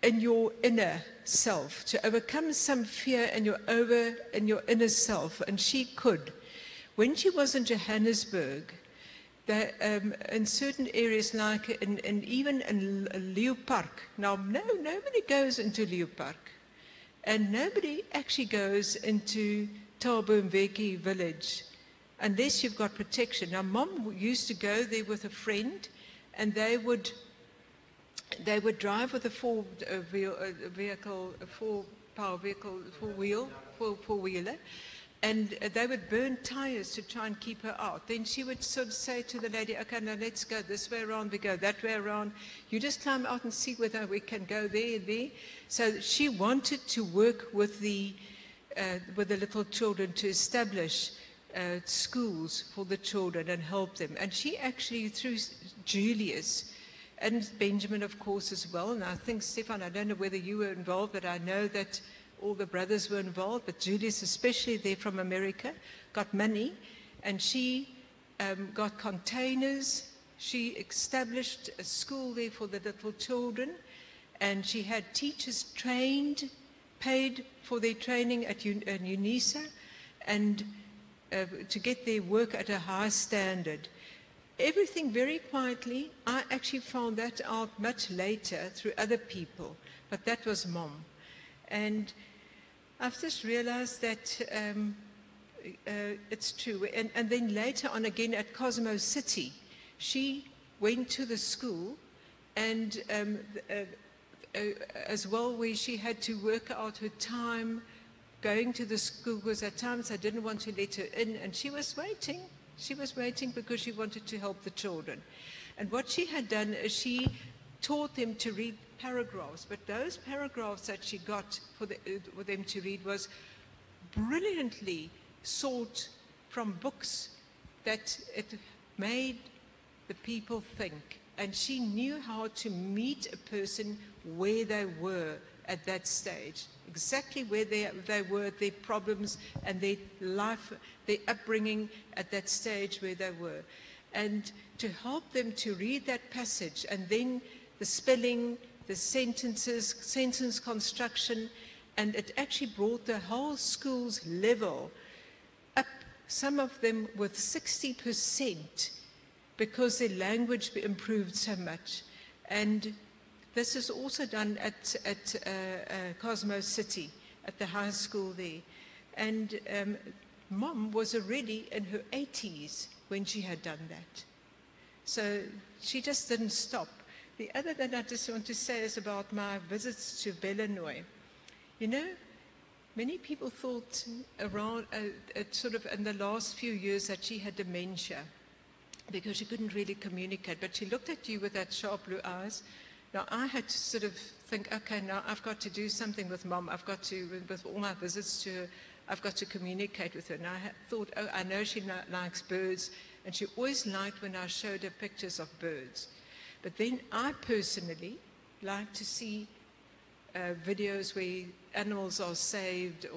in your inner self, to overcome some fear in your inner self. And she could. When she was in Johannesburg, that, in certain areas, like even in Leeu Park. Now, nobody goes into Leeu Park, and nobody actually goes into Thabo Mbeki village unless you've got protection. Now, Mom used to go there with a friend, and they would drive with a four-wheeler. And they would burn tires to try and keep her out. Then she would sort of say to the lady, okay, now let's go this way around, we go that way around. You just climb out and see whether we can go there and there. So she wanted to work with the little children to establish schools for the children and help them. And she actually, through Julius, and Benjamin, of course, as well, and I think, Stefan, I don't know whether you were involved, but I know that all the brothers were involved, but Julius, especially there from America, got money, and she got containers. She established a school there for the little children, and she had teachers trained, paid for their training at UNISA, and to get their work at a high standard. Everything very quietly. I actually found that out much later through other people, but that was Mom. And I've just realized that it's true. And then later on again at Cosmo City, she went to the school, and as well, where she had to work out her time going to the school, because at times I didn't want to let her in, and she was waiting. She was waiting because she wanted to help the children. And what she had done is she taught them to read paragraphs, but those paragraphs that she got for them to read was brilliantly sought from books that it made the people think. And she knew how to meet a person where they were at that stage, exactly where they were, their problems and their life, their upbringing at that stage where they were. And to help them to read that passage, and then the spelling, the sentences, sentence construction, And it actually brought the whole school's level up, some of them with 60%, because their language improved so much. And this is also done at Cosmo City, at the high school there. And Mom was already in her 80s when she had done that. So she just didn't stop. The other that I just want to say is about my visits to Bellenoy. You know, many people thought around, sort of in the last few years, that she had dementia because she couldn't really communicate. But she looked at you with that sharp blue eyes. Now, I had to sort of think, okay, now I've got to do something with Mom. I've got to, with all my visits to her, I've got to communicate with her. And I thought, oh, I know she likes birds. And she always liked when I showed her pictures of birds. But then I personally like to see videos where animals are saved,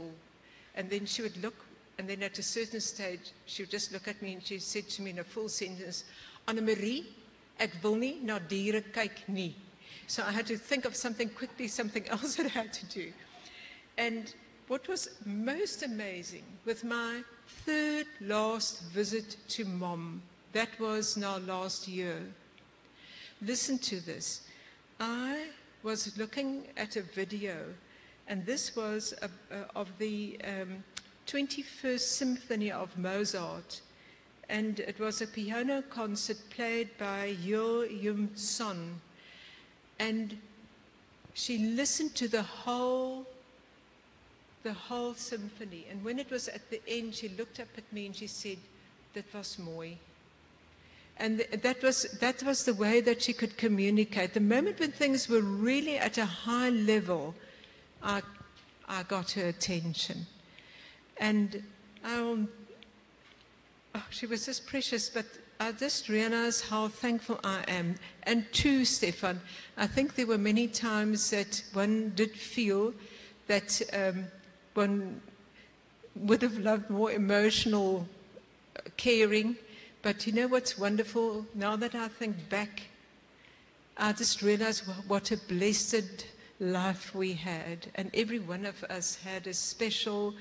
and then she would look, and then at a certain stage, she would just look at me and she said to me in a full sentence, Annemarie, ek wil nie na diere kyk nie. So I had to think of something quickly, something else that I had to do. And what was most amazing, with my third last visit to Mom, that was now last year. Listen to this. I was looking at a video, and this was of the 21st Symphony of Mozart, and it was a piano concert played by Yo Yum Son, and she listened to the whole symphony, and when it was at the end, she looked up at me and she said, "Dit was mooi." And that was the way that she could communicate. The moment when things were really at a high level, I got her attention. And she was just precious, but I just realized how thankful I am. And too, Stefan, I think there were many times that one did feel that one would have loved more emotional caring. But you know what's wonderful? Now that I think back, I just realize what a blessed life we had. And every one of us had a special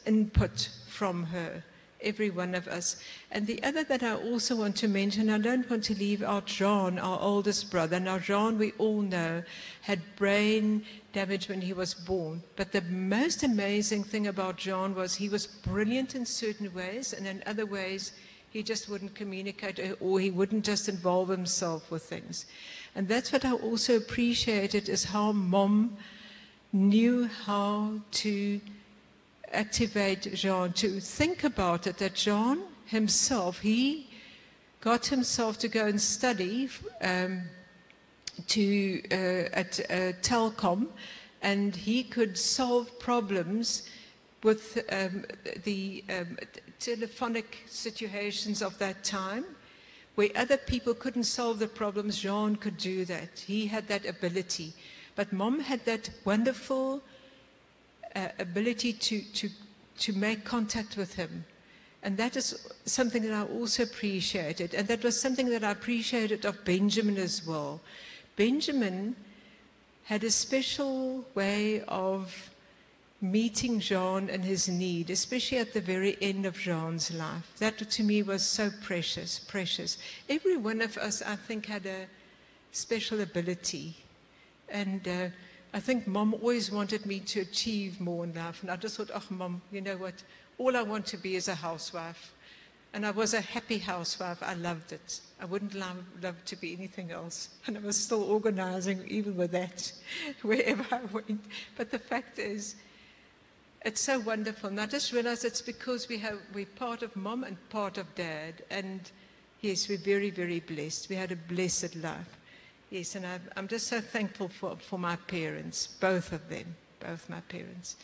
input from her. Every one of us. And the other that I also want to mention, I don't want to leave out Jean, our oldest brother. Now, Jean, we all know, had brain damage when he was born. But the most amazing thing about Jean was he was brilliant in certain ways, and in other ways, he just wouldn't communicate, or he wouldn't just involve himself with things. And that's what I also appreciated, is how Mom knew how to activate Jean, to think about it, that Jean himself, he got himself to go and study at Telkom, and he could solve problems with the telephonic situations of that time, where other people couldn't solve the problems. Jean could do that. He had that ability. But Mom had that wonderful ability to make contact with him. And that is something that I also appreciated. And that was something that I appreciated of Benjamin as well. Benjamin had a special way of meeting Jean and his need, especially at the very end of Jean's life. That to me was so precious, precious. Every one of us, I think, had a special ability. And I think Mom always wanted me to achieve more in life. And I just thought, oh, Mom, you know what? All I want to be is a housewife. And I was a happy housewife. I loved it. I wouldn't love to be anything else. And I was still organizing even with that, wherever I went. But the fact is, it's so wonderful. And I just realized it's because we're part of Mom and part of Dad. And yes, we're very, very blessed. We had a blessed life. Yes, and I'm just so thankful for my parents, both of them, both my parents.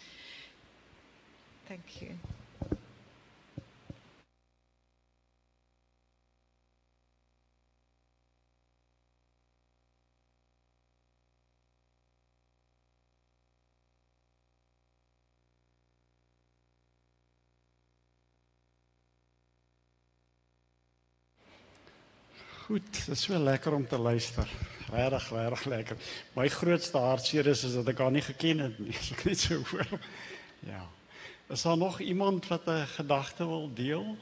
Thank you. Goed, dit is wel lekker om te luister. regtig lekker. My grootste hartseer is dat ek haar nie geken het nie. As ek net so hoor. Ja. Is daar nog iemand wat 'n gedagte wil deel?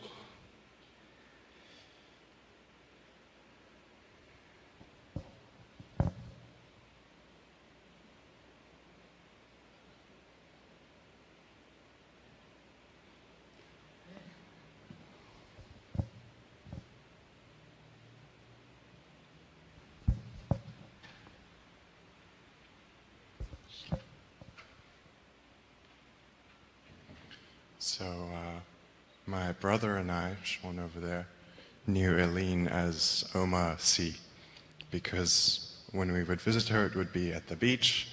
So my brother and I, shown over there, knew Eileen as Oma C, because when we would visit her, it would be at the beach,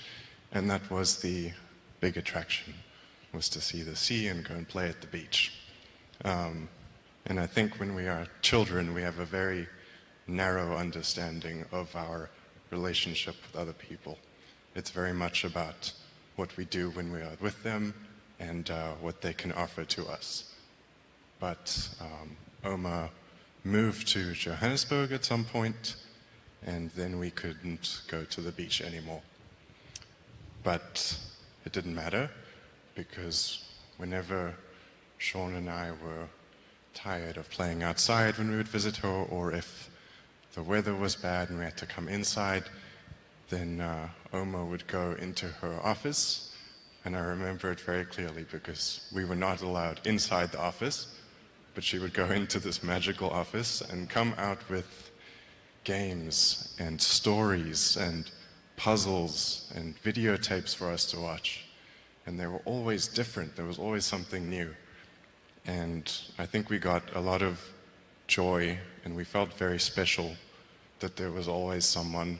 and that was the big attraction, was to see the sea and go and play at the beach. And I think when we are children, we have a very narrow understanding of our relationship with other people. It's very much about what we do when we are with them, and what they can offer to us. But Oma moved to Johannesburg at some point, and then we couldn't go to the beach anymore. But it didn't matter, because whenever Sean and I were tired of playing outside when we would visit her, or if the weather was bad and we had to come inside, then Oma would go into her office. And I remember it very clearly because we were not allowed inside the office, but she would go into this magical office and come out with games and stories and puzzles and videotapes for us to watch. And they were always different. There was always something new. And I think we got a lot of joy, and we felt very special that there was always someone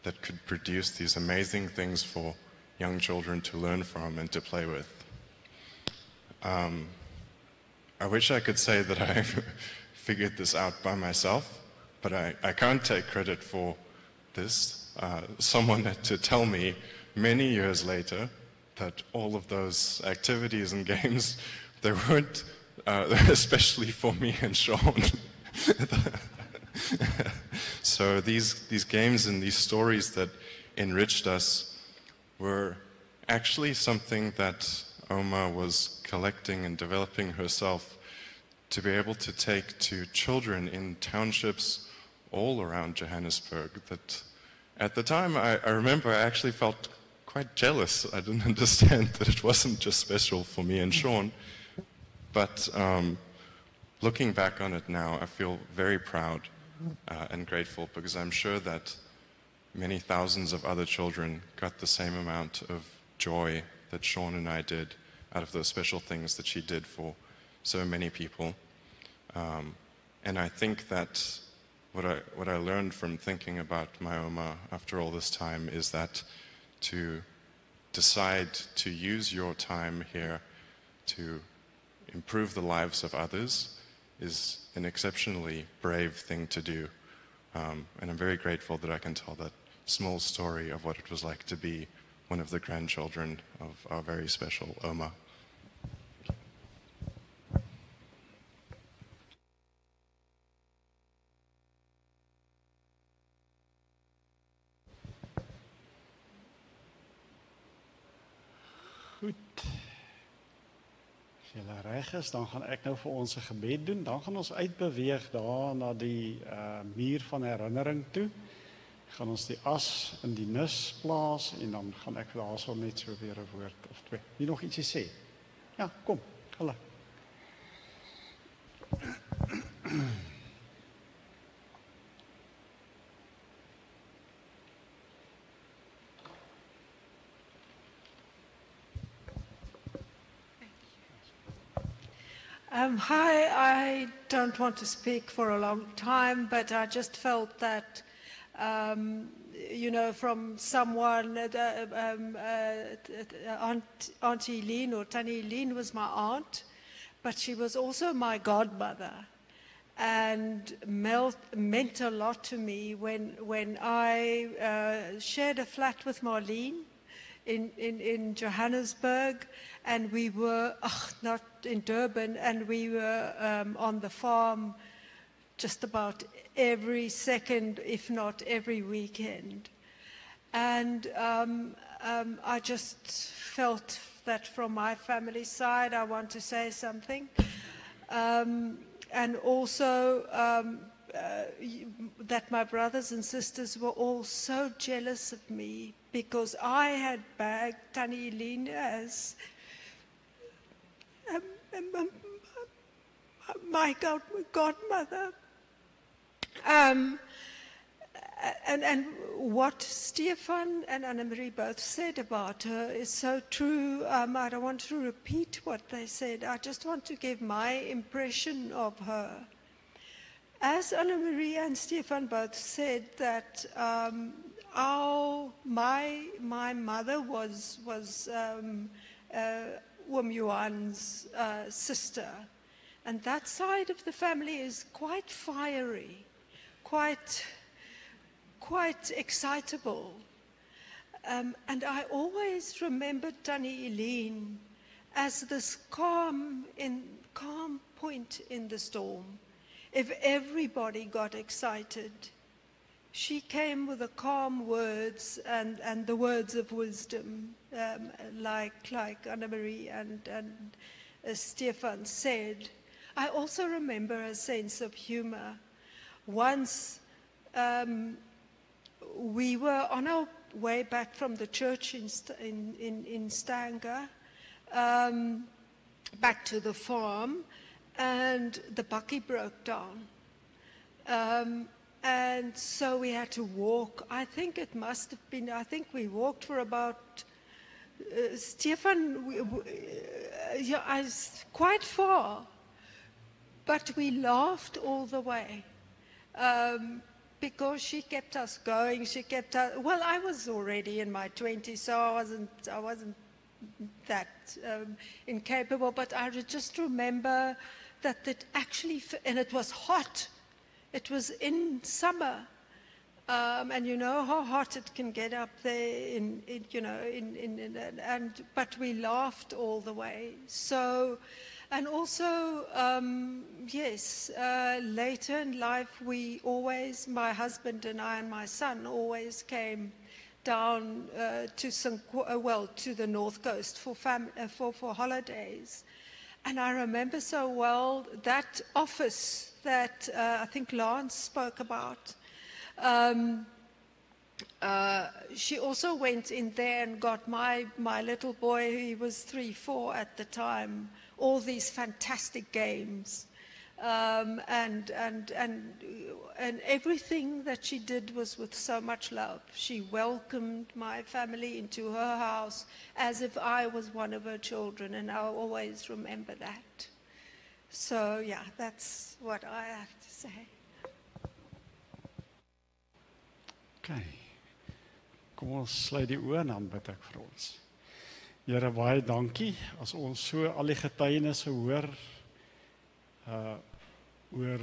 that could produce these amazing things for young children to learn from and to play with. I wish I could say that I figured this out by myself, but I can't take credit for this. Someone had to tell me many years later that all of those activities and games, they weren't especially for me and Sean. So these games and these stories that enriched us were actually something that Oma was collecting and developing herself to be able to take to children in townships all around Johannesburg. That at the time, I remember I actually felt quite jealous. I didn't understand that it wasn't just special for me and Sean. But looking back on it now, I feel very proud and grateful, because I'm sure that many thousands of other children got the same amount of joy that Sean and I did out of those special things that she did for so many people. And I think that what I learned from thinking about my Oma after all this time is that to decide to use your time here to improve the lives of others is an exceptionally brave thing to do. And I'm very grateful that I can tell that small story of what it was like to be one of the grandchildren of our very special Oma. Goed. As julle reg is, dan gaan ek nou vir ons 'n gebed doen. Dan gaan ons uitbeweeg daar na die muur van herinnering toe. Gaan ons die as in die nis plaas en dan gaan ek daarso net so weer 'n woord of twee. Wie nog ietsie sê? Ja, kom. Hallo. Hi, I don't want to speak for a long time, but I just felt that, you know, from someone, Auntie Eileen or Tannie Eileen was my aunt, but she was also my godmother, and meant a lot to me when I shared a flat with Marlene in Johannesburg, and we were, not in Durban, and we were on the farm just about every second, if not every weekend. And I just felt that from my family side, I want to say something. And also that my brothers and sisters were all so jealous of me because I had bagged Tannie Eileen as my godmother. And what Stefan and Annemarie both said about her is so true. I don't want to repeat what they said. I just want to give my impression of her. As Annemarie and Stefan both said that my mother was Oom Johan's sister. And that side of the family is quite fiery, quite excitable. And I always remembered Tannie Eileen as this calm point in the storm. If everybody got excited, she came with the calm words and the words of wisdom, like Annemarie and Stefan said. I also remember a sense of humor. Once we were on our way back from the church in Stanger, back to the farm, and the bakkie broke down. And so we had to walk. I think it must have been, I think we walked for about, Stefan, quite far. But we laughed all the way because she kept us going. She kept us, well, I was already in my 20s, so I wasn't that incapable. But I just remember that it actually, and it was hot. It was in summer, and you know how hot it can get up there. But we laughed all the way. So. And also, yes, later in life, we always, my husband and I and my son always came down to the North Coast for holidays. And I remember so well that office that I think Lance spoke about. She also went in there and got my little boy, he was 3, 4 at the time, all these fantastic games, and everything that she did was with so much love. She welcomed my family into her house as if I was one of her children, and I'll always remember that. So yeah, that's what I have to say. Okay. Kom ons sluit die oë en dan bid ek vir ons. Here, baie dankie as ons so al die getuienisse hoor oor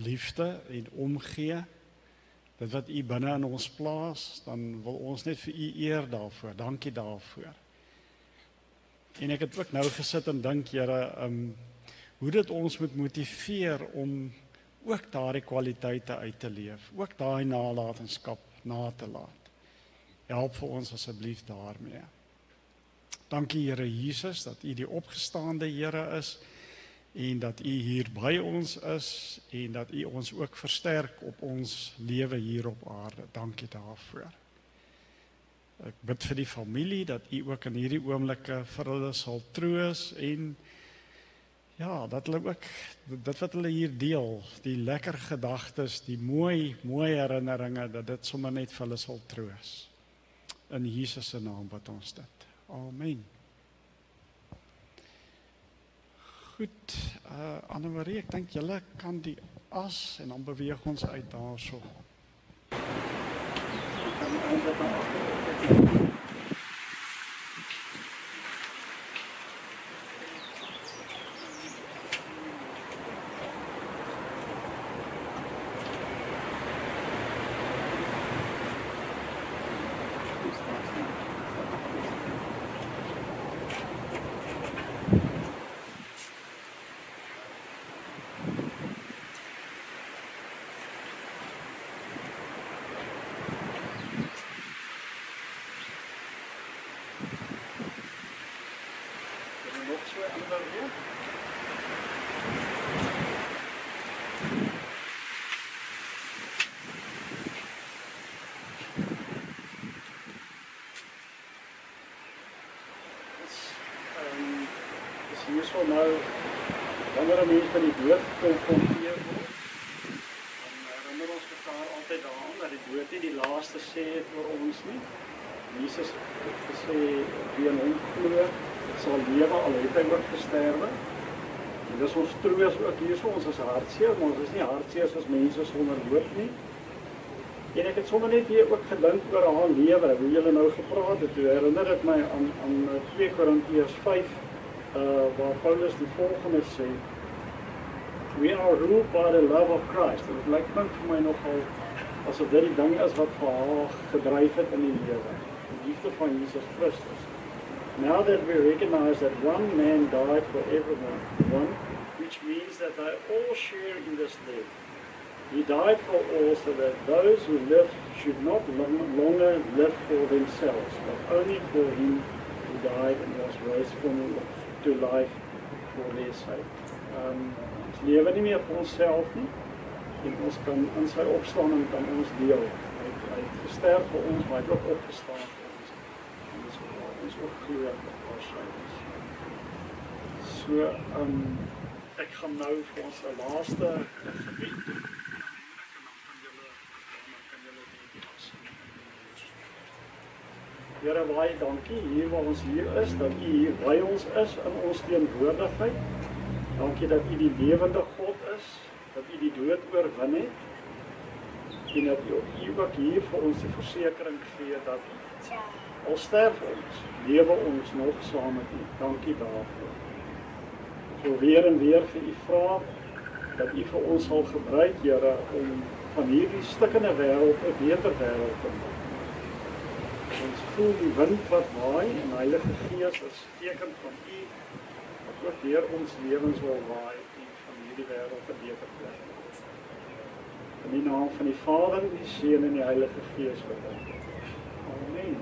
liefde en omgee, dit wat u binne in ons plaas, dan wil ons net vir u eer daarvoor. Dankie daarvoor. En ek het ook nou gesit en dink, Here, hoe dit ons moet motiveer om ook daardie kwaliteite uit te leef, ook daai nalatenskap na te laat. Help vir ons asseblief daarmee. Dankie Here Jesus, dat u die opgestaande Here is, en dat u hier by ons is, en dat u ons ook versterk op ons lewe hier op aarde. Dankie daarvoor. Ek bid vir die familie, dat u ook in hierdie oomblikke vir hulle sal troos, en ja, dat hulle ook, dit wat hulle hier deel, die lekker gedagtes, die mooi herinneringe, dat dit sommer net vir hulle sal troos. In Jesus se naam bid ons dit. Amen. Goed, Annemarie, ek dink julle kan die as, en dan beweeg ons uit daarso. so nou wanneer 'n mens met die dood gekonfronteer word, dan herinner ons mekaar altyd daaraan dat die dood nie die laaste sê het oor ons nie. Jesus het gesê wie in hom glo, sal lewe al het hy ook gesterwe. En dis ons troos ook hierso, ons is hartseer, maar ons is nie hartseer as mense sonder hoop nie. En ek het sommer net weer ook gedink oor haar lewe, hoe julle nou gepraat het, toe herinner dit my aan 2 Korintiërs 5, waar Paulus die volgende sê, we are ruled by the love of Christ. En dit lyk vir my nogal asof dit die ding is wat vir haar gedryf het in die lewe, die liefde van Jesus Christus. Now that we recognize that one man died for everyone, which means that they all share in this death. He died for all so that those who live should not longer live for themselves, but only for him who died and was raised to life for their sake. Ons lewe nie meer vir onsself nie, en ons kan in sy opstanding kan ons deel. Hy het gesterf vir ons, maar hy het ook opgestaan vir ons. En dis ons ook glo dat daar sy is. So, ek gaan nou vir ons 'n laaste gebed doen. Here, baie dankie hier waar ons hier is, dat U hier by ons is in ons teenwoordigheid. Dankie dat U die lewende God is, dat U die dood oorwin het, en dat U ook hier vir ons die versekering gee dat al sterf ons, lewe ons nog saam met U. Dankie daarvoor. Ek wil weer en weer vir U vra dat U vir ons sal gebruik, Here, om van hierdie stikkende wêreld 'n beter wêreld te maak. Ons voel die wind wat waai en Heilige Gees is teken van U wat ook deur ons lewens wil waai en van hierdie wêreld 'n beter plek maak. In die naam van die Vader, die Seun en die Heilige Gees bid. Amen.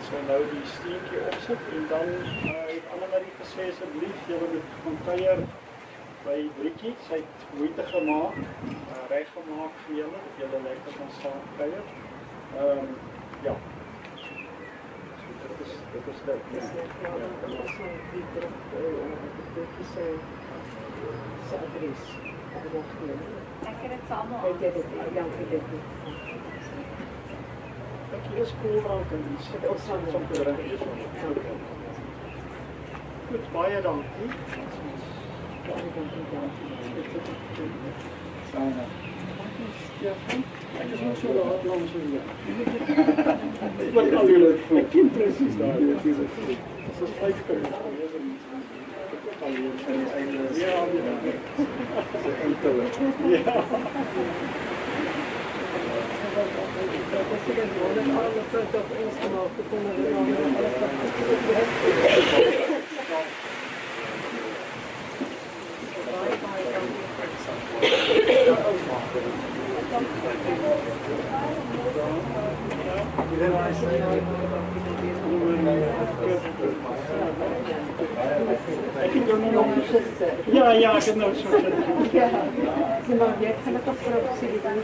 So nou die steentjie opsit en dan het Annemarie gesê asseblief julle moet gaan kuier by Brietjie. Sy het moeite gemaak, reg gemaak vir julle dat julle lekker kan saam kuier. Ja. So dit is dit. Ek het dit saam al. Ek is koelrank en die sit ook saam om te drink. Goed, baie dankie. Baie dankie. Ek is nog so laat langs hier. Ek kan julle voel. Ek ken presies daar. Dit is 5 keer. Ja. Ja, ik heb nog zo'n zin. Ja, maar jij kan het toch voor op z'n dan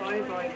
Bye bye.